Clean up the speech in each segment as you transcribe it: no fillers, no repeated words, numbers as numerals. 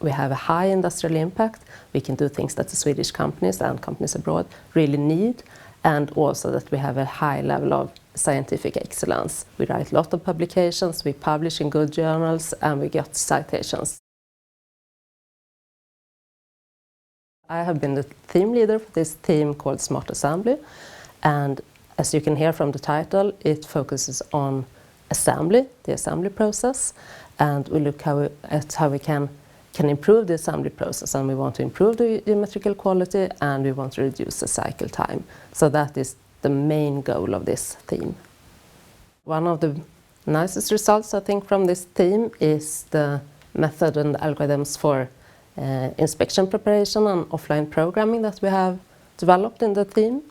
we have a high industrial impact. We can do things that the Swedish companies and companies abroad really need, and also that we have a high level of scientific excellence. We write a lot of publications, we publish in good journals, and we get citations. I have been the theme leader for this theme called Smart Assembly, and as you can hear from the title, it focuses on assembly, the assembly process, and we look at how we can improve the assembly process, and we want to improve the geometrical quality, and we want to reduce the cycle time. So that is the main goal of this theme. One of the nicest results, I think, from this theme is the method and algorithms for inspection preparation and offline programming that we have developed in the theme.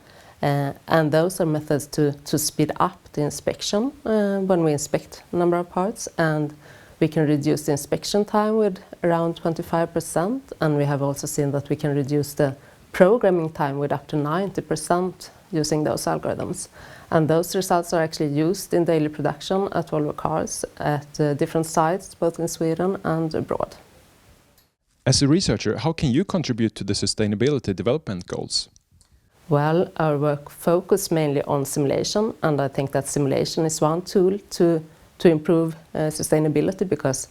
And those are methods to speed up the inspection when we inspect a number of parts, and we can reduce the inspection time with around 25%, and we have also seen that we can reduce the programming time with up to 90% using those algorithms. And those results are actually used in daily production at Volvo Cars at different sites, both in Sweden and abroad. As a researcher, how can you contribute to the sustainability development goals? Well, our work focuses mainly on simulation, and I think that simulation is one tool to improve sustainability, because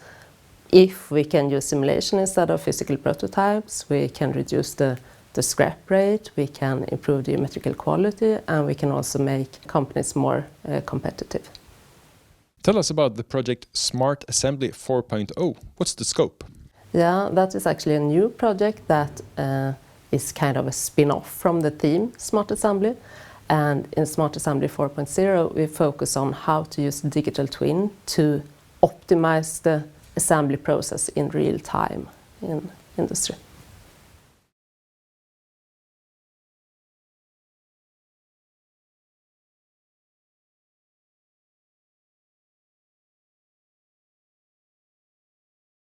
if we can use simulation instead of physical prototypes, we can reduce the scrap rate, we can improve the geometrical quality, and we can also make companies more competitive. Tell us about the project Smart Assembly 4.0. What's the scope? Yeah, that is actually a new project that is kind of a spin-off from the theme Smart Assembly. And in Smart Assembly 4.0, we focus on how to use the digital twin to optimize the assembly process in real time in industry.